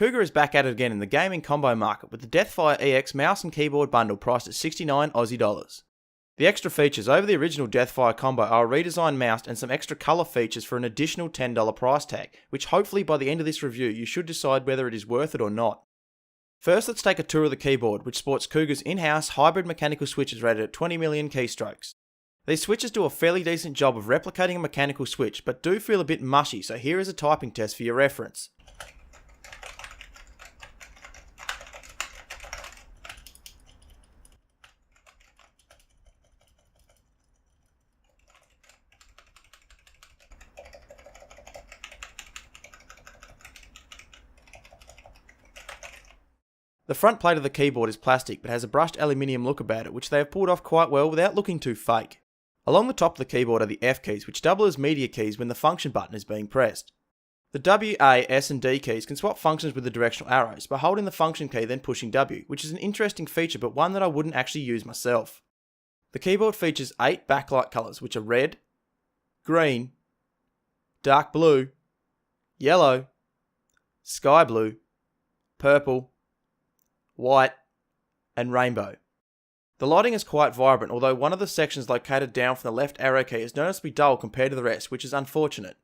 Cougar is back at it again in the gaming combo market with the Deathfire EX mouse and keyboard bundle priced at 69 Aussie dollars. The extra features over the original Deathfire combo are a redesigned mouse and some extra colour features for an additional $10 price tag, which hopefully by the end of this review you should decide whether it is worth it or not. First, let's take a tour of the keyboard, which sports Cougar's in-house hybrid mechanical switches rated at 20 million keystrokes. These switches do a fairly decent job of replicating a mechanical switch, but do feel a bit mushy, so here is a typing test for your reference. The front plate of the keyboard is plastic but has a brushed aluminium look about it, which they have pulled off quite well without looking too fake. Along the top of the keyboard are the F keys, which double as media keys when the function button is being pressed. The W, A, S and D keys can swap functions with the directional arrows by holding the function key then pushing W, which is an interesting feature but one that I wouldn't actually use myself. The keyboard features 8 backlight colours, which are red, green, dark blue, yellow, sky blue, purple, white, and rainbow. The lighting is quite vibrant, although one of the sections located down from the left arrow key is noticeably dull compared to the rest, which is unfortunate.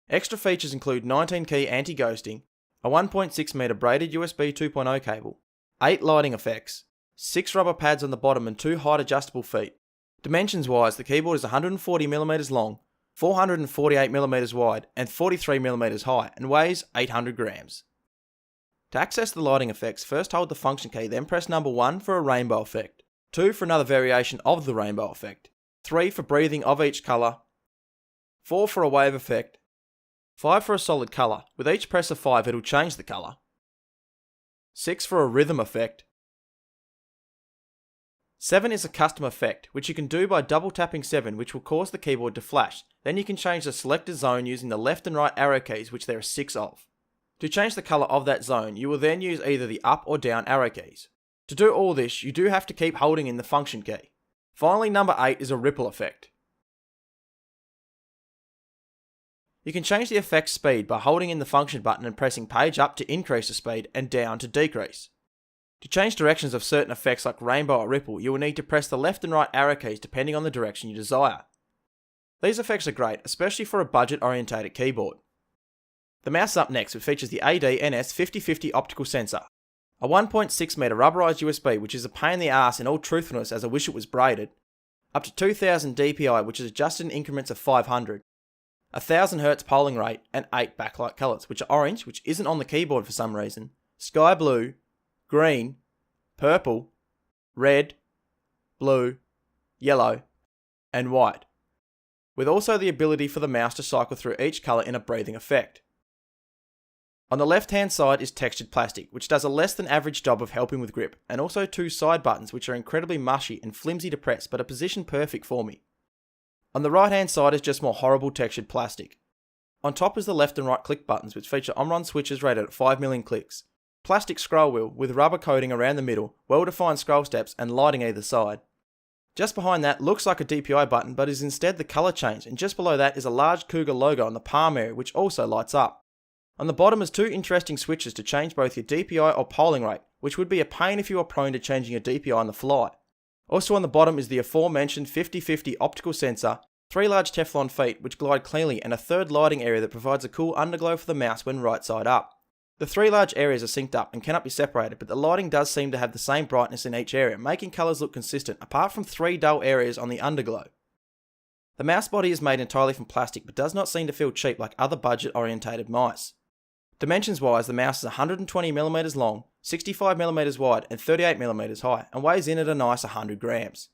Extra features include 19 key anti-ghosting, a 1.6 meter braided USB 2.0 cable, 8 lighting effects, 6 rubber pads on the bottom and 2 height adjustable feet. Dimensions wise, the keyboard is 140mm long, 448mm wide, and 43mm high, and weighs 800 grams. To access the lighting effects, first hold the function key, then press number 1 for a rainbow effect, 2 for another variation of the rainbow effect, 3 for breathing of each colour, 4 for a wave effect, 5 for a solid colour, with each press of 5 it'll change the colour, 6 for a rhythm effect, 7 is a custom effect, which you can do by double tapping 7, which will cause the keyboard to flash, then you can change the selected zone using the left and right arrow keys, which there are 6 of. To change the colour of that zone, you will then use either the up or down arrow keys. To do all this, you do have to keep holding in the function key. Finally, number 8 is a ripple effect. You can change the effect's speed by holding in the function button and pressing page up to increase the speed and down to decrease. To change directions of certain effects like rainbow or ripple, you will need to press the left and right arrow keys depending on the direction you desire. These effects are great, especially for a budget-orientated keyboard. The mouse up next, which features the AD-NS5050 Optical Sensor, a 1.6 meter rubberized USB, which is a pain in the ass in all truthfulness as I wish it was braided, up to 2000 DPI, which is adjusted in increments of 500, 1000 Hz polling rate, and 8 backlight colours, which are orange, which isn't on the keyboard for some reason, sky blue, green, purple, red, blue, yellow, and white, with also the ability for the mouse to cycle through each colour in a breathing effect. On the left hand side is textured plastic, which does a less than average job of helping with grip, and also 2 side buttons which are incredibly mushy and flimsy to press but are positioned perfect for me. On the right hand side is just more horrible textured plastic. On top is the left and right click buttons, which feature Omron switches rated at 5 million clicks, plastic scroll wheel with rubber coating around the middle, well defined scroll steps and lighting either side. Just behind that looks like a DPI button but is instead the colour change, and just below that is a large Cougar logo on the palm area which also lights up. On the bottom is 2 interesting switches to change both your DPI or polling rate, which would be a pain if you are prone to changing your DPI on the fly. Also on the bottom is the aforementioned 5050 optical sensor, 3 large Teflon feet which glide cleanly, and a third lighting area that provides a cool underglow for the mouse when right side up. The 3 large areas are synced up and cannot be separated, but the lighting does seem to have the same brightness in each area, making colours look consistent apart from 3 dull areas on the underglow. The mouse body is made entirely from plastic but does not seem to feel cheap like other budget orientated mice. Dimensions wise, the mouse is 120mm long, 65mm wide and 38mm high, and weighs in at a nice 100 grams.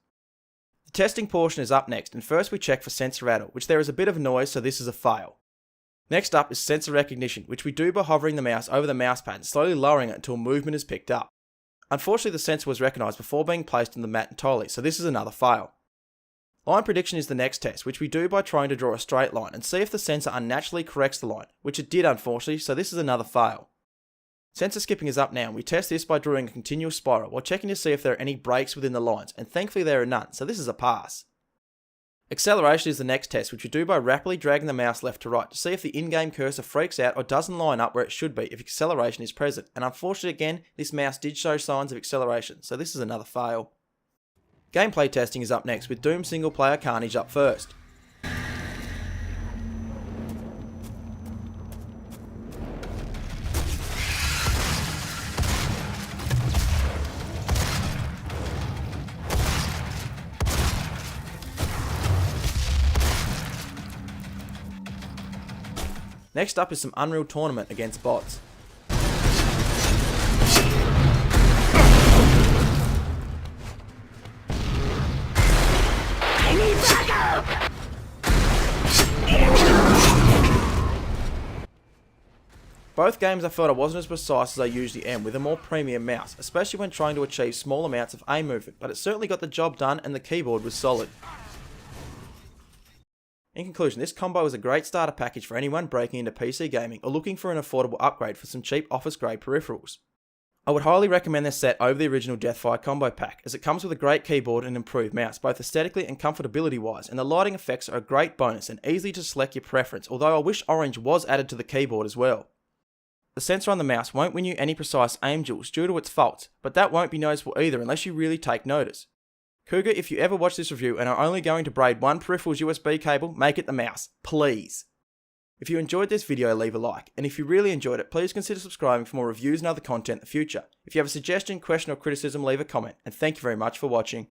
The testing portion is up next, and first we check for sensor rattle, which there is a bit of noise, so this is a fail. Next up is sensor recognition, which we do by hovering the mouse over the mousepad and slowly lowering it until movement is picked up. Unfortunately, the sensor was recognised before being placed on the mat entirely, so this is another fail. Line prediction is the next test, which we do by trying to draw a straight line and see if the sensor unnaturally corrects the line, which it did unfortunately, so this is another fail. Sensor skipping is up now, and we test this by drawing a continuous spiral while checking to see if there are any breaks within the lines, and thankfully there are none, so this is a pass. Acceleration is the next test, which we do by rapidly dragging the mouse left to right to see if the in-game cursor freaks out or doesn't line up where it should be if acceleration is present. And unfortunately again, this mouse did show signs of acceleration, so this is another fail. Gameplay testing is up next, with Doom single player Carnage up first. Next up is some Unreal Tournament against bots. I need backup! Both games I felt I wasn't as precise as I usually am with a more premium mouse, especially when trying to achieve small amounts of aim movement, but it certainly got the job done and the keyboard was solid. In conclusion, this combo is a great starter package for anyone breaking into PC gaming or looking for an affordable upgrade for some cheap office grade peripherals. I would highly recommend this set over the original Deathfire combo pack, as it comes with a great keyboard and improved mouse, both aesthetically and comfortability wise, and the lighting effects are a great bonus and easy to select your preference, although I wish orange was added to the keyboard as well. The sensor on the mouse won't win you any precise aim duels due to its faults, but that won't be noticeable either unless you really take notice. Cougar, if you ever watch this review and are only going to braid one peripheral's USB cable, make it the mouse, please. If you enjoyed this video, leave a like, and if you really enjoyed it, please consider subscribing for more reviews and other content in the future. If you have a suggestion, question or criticism, leave a comment, and thank you very much for watching.